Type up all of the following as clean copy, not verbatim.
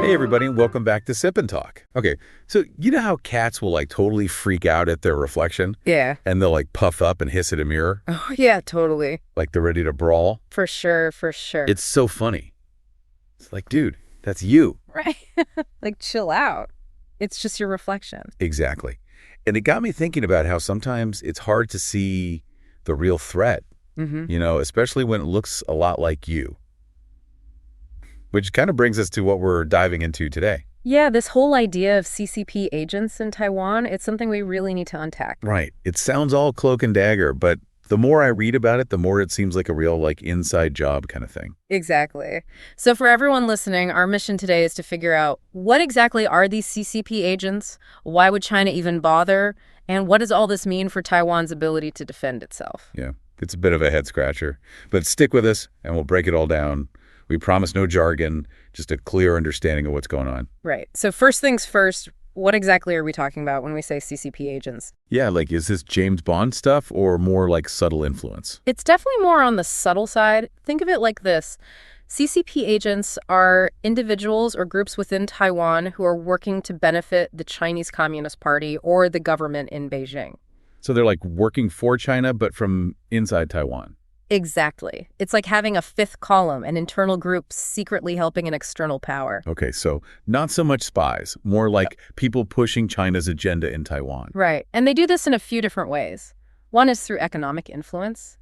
Hey everybody, and welcome back to Sip and Talk. Okay, so you know how cats will like totally freak out at their reflection? Yeah. And they'll like puff up and hiss at a mirror? Oh, yeah, totally. Like they're ready to brawl? For sure, for sure. It's so funny. It's like, dude, that's you. Right. Like, chill out. It's just your reflection. Exactly. And it got me thinking about how sometimes it's hard to see the real threat, especially when it looks a lot like you. Which kind of brings us to what we're diving into today. Yeah, this whole idea of CCP agents in Taiwan, it's something we really need to unpack. Right. It sounds all cloak and dagger, but the more I read about it, the more it seems like a real like inside job kind of thing. Exactly. So for everyone listening, our mission today is to figure out what exactly are these CCP agents? Why would China even bother? And what does all this mean for Taiwan's ability to defend itself? Yeah, it's a bit of a head scratcher, but stick with us and we'll break it all down. We promise no jargon, just a clear understanding of what's going on. Right. So first things first, what exactly are we talking about when we say CCP agents? Yeah, like is this James Bond stuff or more like subtle influence? It's definitely more on the subtle side. Think of it like this. CCP agents are individuals or groups within Taiwan who are working to benefit the Chinese Communist Party or the government in Beijing. So they're like working for China, but from inside Taiwan. Exactly. It's like having a fifth column, an internal group secretly helping an external power. Okay, so not so much spies, more like people pushing China's agenda in Taiwan. Right. And they do this in a few different ways. One is through economic influence.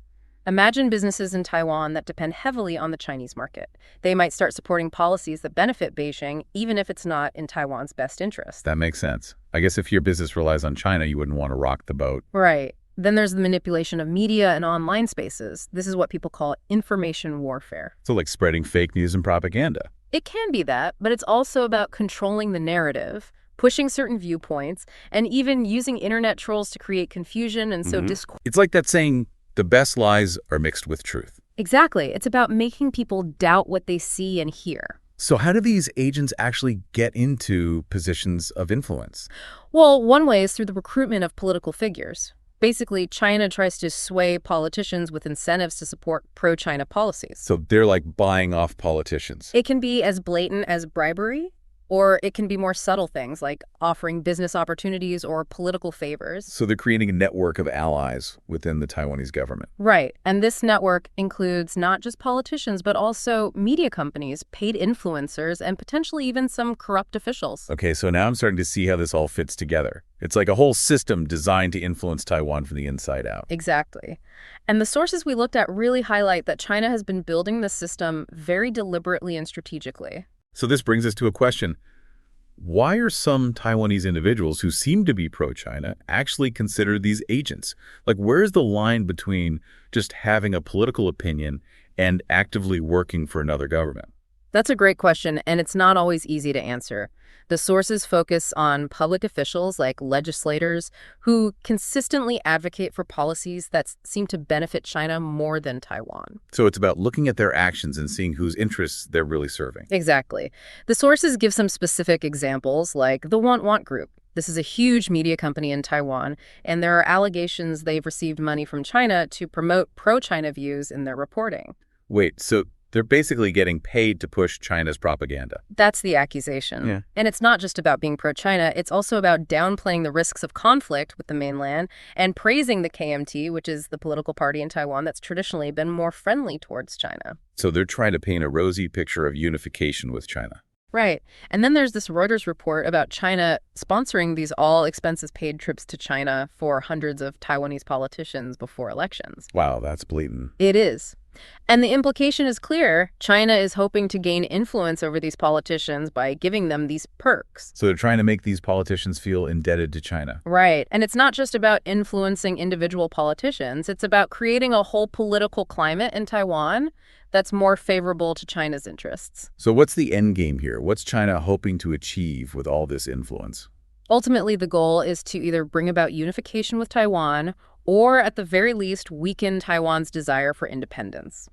Imagine businesses in Taiwan that depend heavily on the Chinese market. They might start supporting policies that benefit Beijing, even if it's not in Taiwan's best interest. That makes sense. I guess if your business relies on China, you wouldn't want to rock the boat. Right. Then there's the manipulation of media and online spaces. This is what people call information warfare. So like spreading fake news and propaganda. It can be that, but it's also about controlling the narrative, pushing certain viewpoints, and even using internet trolls to create confusion and sow discord. It's like that saying, the best lies are mixed with truth. Exactly. It's about making people doubt what they see and hear. So how do these agents actually get into positions of influence? Well, one way is through the recruitment of political figures. Basically, China tries to sway politicians with incentives to support pro-China policies. So they're like buying off politicians. It can be as blatant as bribery, or it can be more subtle things like offering business opportunities or political favors. So they're creating a network of allies within the Taiwanese government. Right. And this network includes not just politicians, but also media companies, paid influencers, and potentially even some corrupt officials. Okay, so now I'm starting to see how this all fits together. It's like a whole system designed to influence Taiwan from the inside out. Exactly. And the sources we looked at really highlight that China has been building the system very deliberately and strategically. So this brings us to a question. Why are some Taiwanese individuals who seem to be pro-China actually considered these agents? Like, where's the line between just having a political opinion and actively working for another government? That's a great question, and it's not always easy to answer. The sources focus on public officials like legislators who consistently advocate for policies that seem to benefit China more than Taiwan. So it's about looking at their actions and seeing whose interests they're really serving. Exactly. The sources give some specific examples like the Want Group. This is a huge media company in Taiwan, and there are allegations they've received money from China to promote pro-China views in their reporting. Wait, so they're basically getting paid to push China's propaganda. That's the accusation. Yeah. And it's not just about being pro-China. It's also about downplaying the risks of conflict with the mainland and praising the KMT, which is the political party in Taiwan that's traditionally been more friendly towards China. So they're trying to paint a rosy picture of unification with China. Right. And then there's this Reuters report about China sponsoring these all-expenses-paid trips to China for hundreds of Taiwanese politicians before elections. Wow, that's blatant. It is. And the implication is clear. China is hoping to gain influence over these politicians by giving them these perks. So they're trying to make these politicians feel indebted to China. Right. And it's not just about influencing individual politicians. It's about creating a whole political climate in Taiwan that's more favorable to China's interests. So what's the end game here? What's China hoping to achieve with all this influence? Ultimately, the goal is to either bring about unification with Taiwan or, at the very least, weaken Taiwan's desire for independence.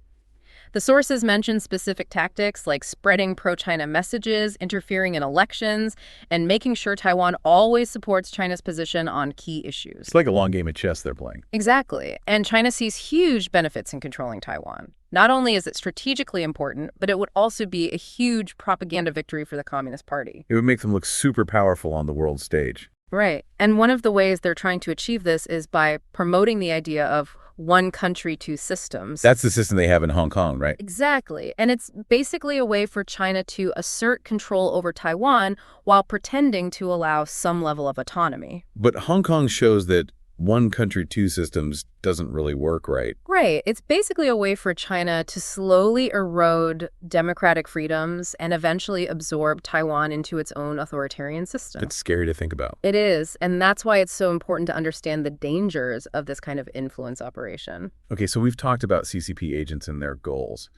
The sources mention specific tactics like spreading pro-China messages, interfering in elections, and making sure Taiwan always supports China's position on key issues. It's like a long game of chess they're playing. Exactly. And China sees huge benefits in controlling Taiwan. Not only is it strategically important, but it would also be a huge propaganda victory for the Communist Party. It would make them look super powerful on the world stage. Right. And one of the ways they're trying to achieve this is by promoting the idea of one country, two systems. That's the system they have in Hong Kong, right? Exactly. And it's basically a way for China to assert control over Taiwan while pretending to allow some level of autonomy. But Hong Kong shows that one country, two systems doesn't really work right. Right. It's basically a way for China to slowly erode democratic freedoms and eventually absorb Taiwan into its own authoritarian system. It's scary to think about. It is. And that's why it's so important to understand the dangers of this kind of influence operation. Okay, so we've talked about CCP agents and their goals.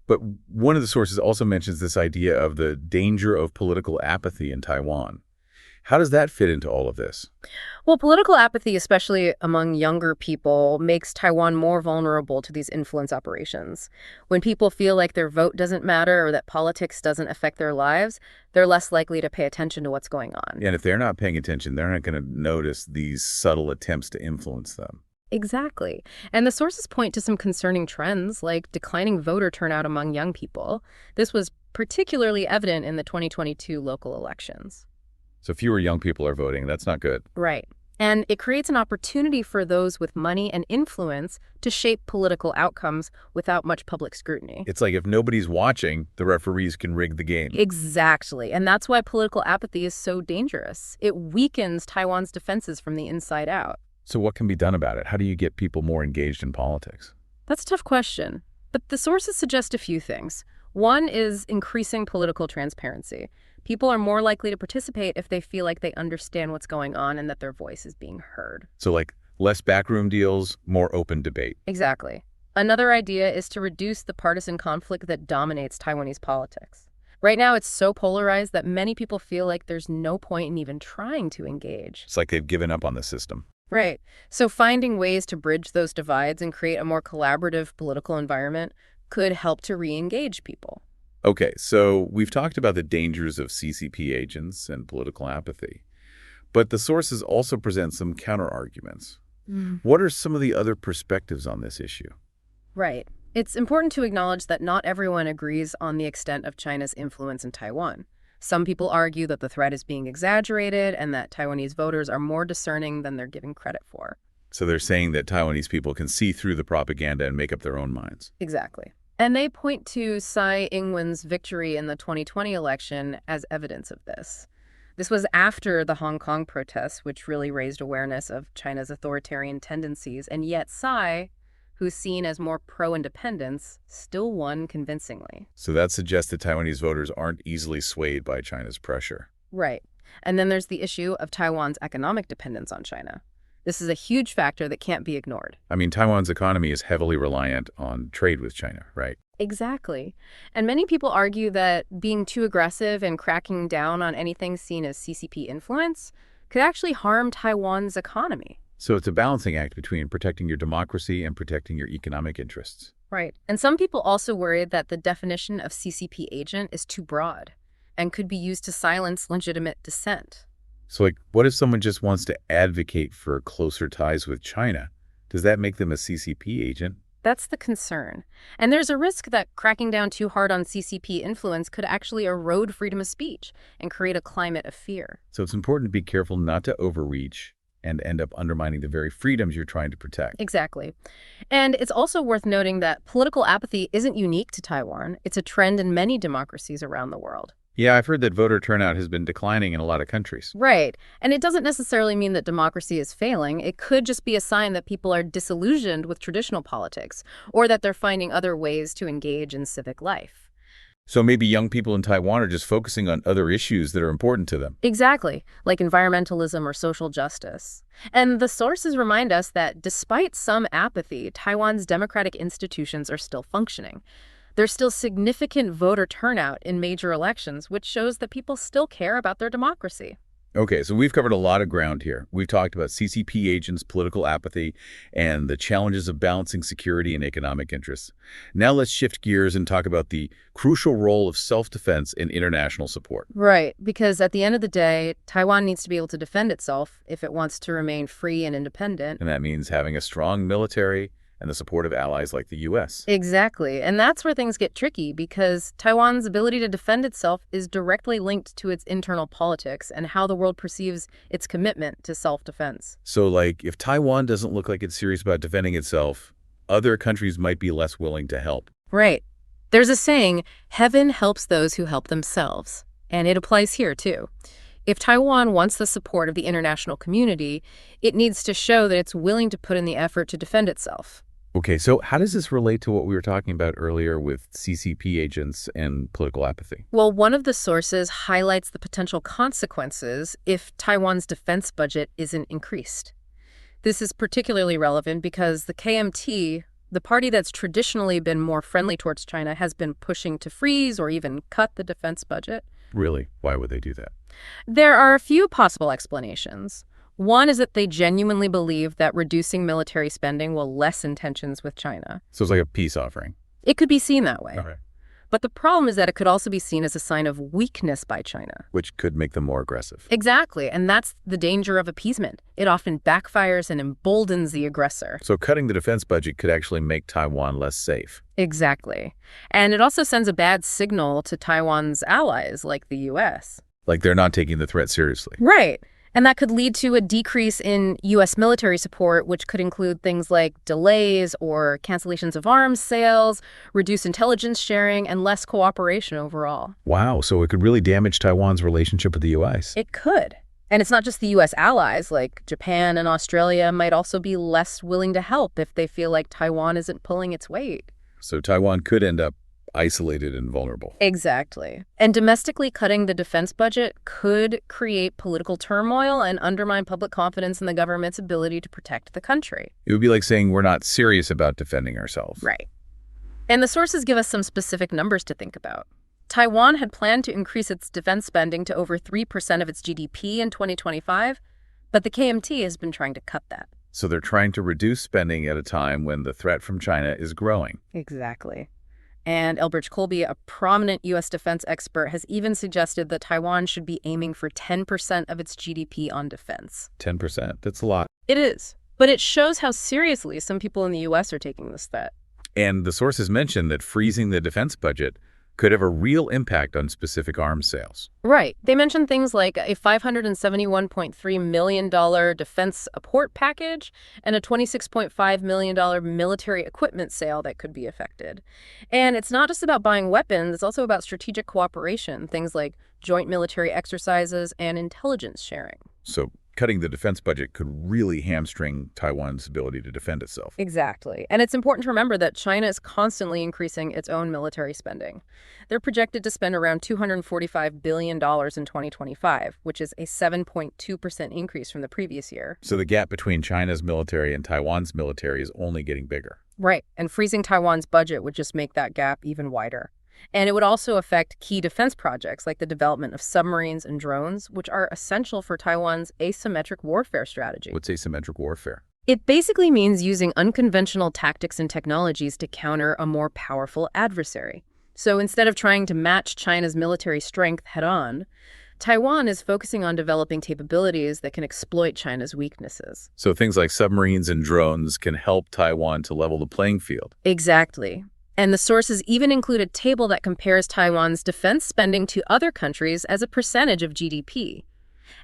But one of the sources also mentions this idea of the danger of political apathy in Taiwan. How does that fit into all of this? Well, political apathy, especially among younger people, makes Taiwan more vulnerable to these influence operations. When people feel like their vote doesn't matter or that politics doesn't affect their lives, they're less likely to pay attention to what's going on. And if they're not paying attention, they're not going to notice these subtle attempts to influence them. Exactly. And the sources point to some concerning trends, like declining voter turnout among young people. This was particularly evident in the 2022 local elections. So fewer young people are voting. That's not good. Right. And it creates an opportunity for those with money and influence to shape political outcomes without much public scrutiny. It's like if nobody's watching, the referees can rig the game. Exactly. And that's why political apathy is so dangerous. It weakens Taiwan's defenses from the inside out. So what can be done about it? How do you get people more engaged in politics? That's a tough question. But the sources suggest a few things. One is increasing political transparency. People are more likely to participate if they feel like they understand what's going on and that their voice is being heard. So like less backroom deals, more open debate. Exactly. Another idea is to reduce the partisan conflict that dominates Taiwanese politics. Right now, it's so polarized that many people feel like there's no point in even trying to engage. It's like they've given up on the system. Right. So finding ways to bridge those divides and create a more collaborative political environment could help to re-engage people. Okay, so we've talked about the dangers of CCP agents and political apathy, but the sources also present some counter-arguments. What are some of the other perspectives on this issue? Right. It's important to acknowledge that not everyone agrees on the extent of China's influence in Taiwan. Some people argue that the threat is being exaggerated and that Taiwanese voters are more discerning than they're given credit for. So they're saying that Taiwanese people can see through the propaganda and make up their own minds. Exactly. And they point to Tsai Ing-wen's victory in the 2020 election as evidence of this. This was after the Hong Kong protests, which really raised awareness of China's authoritarian tendencies, and yet Tsai, who's seen as more pro-independence, still won convincingly. So that suggests that Taiwanese voters aren't easily swayed by China's pressure. Right. And then there's the issue of Taiwan's economic dependence on China. This is a huge factor that can't be ignored. I mean, Taiwan's economy is heavily reliant on trade with China, right? Exactly. And many people argue that being too aggressive and cracking down on anything seen as CCP influence could actually harm Taiwan's economy. So it's a balancing act between protecting your democracy and protecting your economic interests. Right. And some people also worry that the definition of CCP agent is too broad and could be used to silence legitimate dissent. So, like, what if someone just wants to advocate for closer ties with China? Does that make them a CCP agent? That's the concern. And there's a risk that cracking down too hard on CCP influence could actually erode freedom of speech and create a climate of fear. So it's important to be careful not to overreach and end up undermining the very freedoms you're trying to protect. Exactly. And it's also worth noting that political apathy isn't unique to Taiwan. It's a trend in many democracies around the world. Yeah, I've heard that voter turnout has been declining in a lot of countries. Right. And it doesn't necessarily mean that democracy is failing. It could just be a sign that people are disillusioned with traditional politics or that they're finding other ways to engage in civic life. So maybe young people in Taiwan are just focusing on other issues that are important to them. Exactly, like environmentalism or social justice. And the sources remind us that despite some apathy, Taiwan's democratic institutions are still functioning. There's still significant voter turnout in major elections, which shows that people still care about their democracy. Okay, so we've covered a lot of ground here. We've talked about CCP agents, political apathy, and the challenges of balancing security and economic interests. Now let's shift gears and talk about the crucial role of self-defense in international support. Right, because at the end of the day, Taiwan needs to be able to defend itself if it wants to remain free and independent. And that means having a strong military and the support of allies like the U.S. Exactly, and that's where things get tricky because Taiwan's ability to defend itself is directly linked to its internal politics and how the world perceives its commitment to self-defense. So, like, if Taiwan doesn't look like it's serious about defending itself, other countries might be less willing to help. Right. There's a saying, heaven helps those who help themselves, and it applies here too. If Taiwan wants the support of the international community, it needs to show that it's willing to put in the effort to defend itself. Okay, so how does this relate to what we were talking about earlier with CCP agents and political apathy? Well, one of the sources highlights the potential consequences if Taiwan's defense budget isn't increased. This is particularly relevant because the KMT, the party that's traditionally been more friendly towards China, has been pushing to freeze or even cut the defense budget. Really? Why would they do that? There are a few possible explanations. One is that they genuinely believe that reducing military spending will lessen tensions with China. So it's like a peace offering. It could be seen that way. Okay. But the problem is that it could also be seen as a sign of weakness by China. Which could make them more aggressive. Exactly, and that's the danger of appeasement. It often backfires and emboldens the aggressor. So cutting the defense budget could actually make Taiwan less safe. Exactly. And it also sends a bad signal to Taiwan's allies, like the U.S. Like they're not taking the threat seriously. Right. And that could lead to a decrease in U.S. military support, which could include things like delays or cancellations of arms sales, reduced intelligence sharing, and less cooperation overall. Wow, so it could really damage Taiwan's relationship with the U.S. It could. And it's not just the U.S. allies, like Japan and Australia might also be less willing to help if they feel like Taiwan isn't pulling its weight. So Taiwan could end up isolated and vulnerable. Exactly. And domestically cutting the defense budget could create political turmoil and undermine public confidence in the government's ability to protect the country. It would be like saying we're not serious about defending ourselves. Right. And the sources give us some specific numbers to think about. Taiwan had planned to increase its defense spending to over 3% of its GDP in 2025, but the KMT has been trying to cut that. So they're trying to reduce spending at a time when the threat from China is growing. Exactly. And Elbridge Colby, a prominent U.S. defense expert, has even suggested that Taiwan should be aiming for 10% of its GDP on defense. 10%? That's a lot. It is. But it shows how seriously some people in the U.S. are taking this threat. And the sources mentioned that freezing the defense budget could have a real impact on specific arms sales. Right. They mentioned things like a $571.3 million defense support package and a $26.5 million military equipment sale that could be affected. And it's not just about buying weapons, it's also about strategic cooperation, things like joint military exercises and intelligence sharing. So cutting the defense budget could really hamstring Taiwan's ability to defend itself. Exactly. And it's important to remember that China is constantly increasing its own military spending. They're projected to spend around $245 billion in 2025, which is a 7.2% increase from the previous year. So the gap between China's military and Taiwan's military is only getting bigger. Right. And freezing Taiwan's budget would just make that gap even wider. And it would also affect key defense projects like the development of submarines and drones, which are essential for Taiwan's asymmetric warfare strategy. What's asymmetric warfare? It basically means using unconventional tactics and technologies to counter a more powerful adversary. So instead of trying to match China's military strength head-on, Taiwan is focusing on developing capabilities that can exploit China's weaknesses. So things like submarines and drones can help Taiwan to level the playing field. Exactly. And the sources even include a table that compares Taiwan's defense spending to other countries as a percentage of GDP.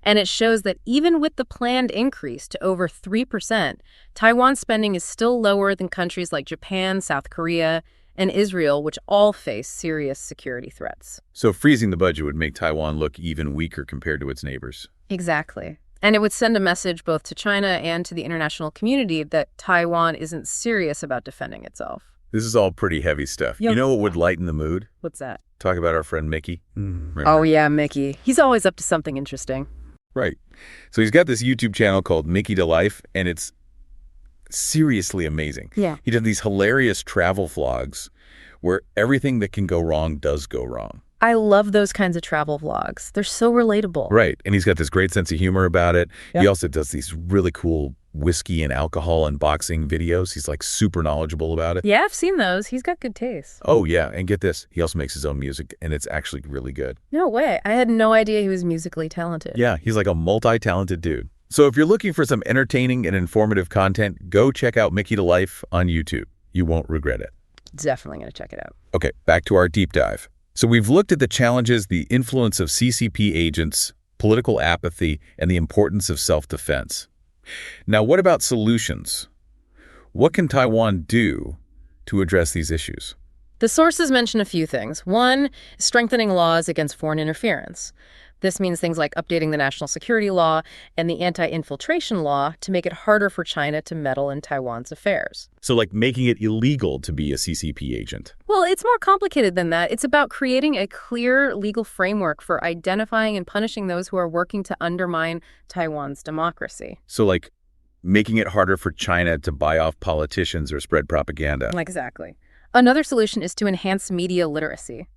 And it shows that even with the planned increase to over 3%, Taiwan's spending is still lower than countries like Japan, South Korea, and Israel, which all face serious security threats. So freezing the budget would make Taiwan look even weaker compared to its neighbors. Exactly. And it would send a message both to China and to the international community that Taiwan isn't serious about defending itself. This is all pretty heavy stuff. Yep. You know what would lighten the mood? What's that? Talk about our friend Mickey. Remember? Oh, yeah, Mickey. He's always up to something interesting. Right. So he's got this YouTube channel called Mickey to Life, and it's seriously amazing. Yeah. He does these hilarious travel vlogs where everything that can go wrong does go wrong. I love those kinds of travel vlogs. They're so relatable. Right. And he's got this great sense of humor about it. Yep. He also does these really cool whiskey and alcohol unboxing videos. He's like super knowledgeable about it. Yeah, I've seen those. He's got good taste. Oh, yeah. And get this. He also makes his own music, and it's actually really good. No way. I had no idea he was musically talented. Yeah, he's like a multi-talented dude. So if you're looking for some entertaining and informative content, go check out Mickey to Life on YouTube. You won't regret it. Definitely going to check it out. Okay, back to our deep dive. So we've looked at the challenges, the influence of CCP agents, political apathy, and the importance of self-defense. Now, what about solutions? What can Taiwan do to address these issues? The sources mention a few things. One, strengthening laws against foreign interference. This means things like updating the national security law and the anti-infiltration law to make it harder for China to meddle in Taiwan's affairs. So like making it illegal to be a CCP agent. Well, it's more complicated than that. It's about creating a clear legal framework for identifying and punishing those who are working to undermine Taiwan's democracy. So like making it harder for China to buy off politicians or spread propaganda. Exactly. Another solution is to enhance media literacy.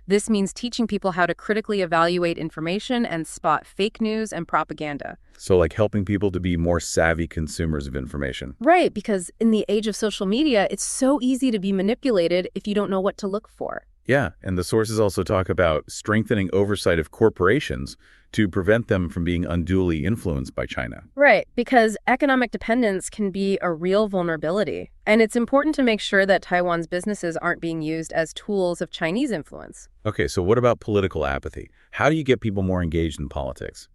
This means teaching people how to critically evaluate information and spot fake news and propaganda. So like helping people to be more savvy consumers of information. Right, because in the age of social media, it's so easy to be manipulated if you don't know what to look for. Yeah, and the sources also talk about strengthening oversight of corporations to prevent them from being unduly influenced by China. Right, because economic dependence can be a real vulnerability. And it's important to make sure that Taiwan's businesses aren't being used as tools of Chinese influence. Okay, so what about political apathy? How do you get people more engaged in politics?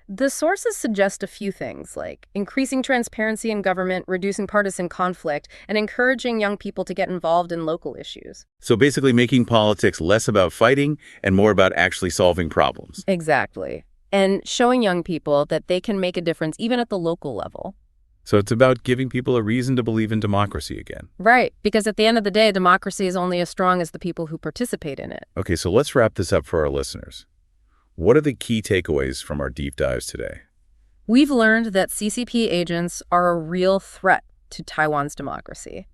The sources suggest a few things, like increasing transparency in government, reducing partisan conflict, and encouraging young people to get involved in local issues. So basically making politics less about fighting and more about actually solving problems. Exactly. And showing young people that they can make a difference even at the local level. So it's about giving people a reason to believe in democracy again. Right, because at the end of the day, democracy is only as strong as the people who participate in it. Okay, so let's wrap this up for our listeners. What are the key takeaways from our deep dives today? We've learned that CCP agents are a real threat to Taiwan's democracy.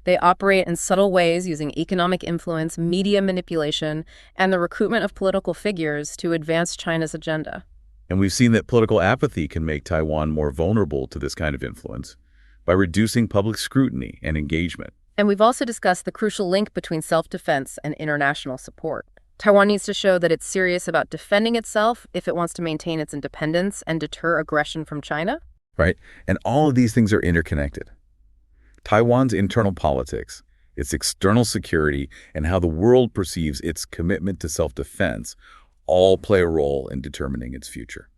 They operate in subtle ways using economic influence, media manipulation, and the recruitment of political figures to advance China's agenda. And we've seen that political apathy can make Taiwan more vulnerable to this kind of influence by reducing public scrutiny and engagement. And we've also discussed the crucial link between self-defense and international support. Taiwan needs to show that it's serious about defending itself if it wants to maintain its independence and deter aggression from China. Right? And all of these things are interconnected. Taiwan's internal politics, its external security, and how the world perceives its commitment to self-defense all play a role in determining its future.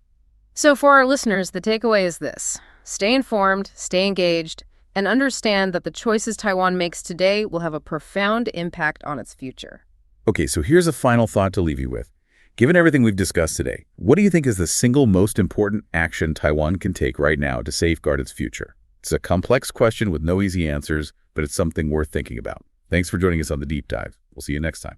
So for our listeners, the takeaway is this. Stay informed, stay engaged, and understand that the choices Taiwan makes today will have a profound impact on its future. Okay, so here's a final thought to leave you with. Given everything we've discussed today, what do you think is the single most important action Taiwan can take right now to safeguard its future? It's a complex question with no easy answers, but it's something worth thinking about. Thanks for joining us on The Deep Dive. We'll see you next time.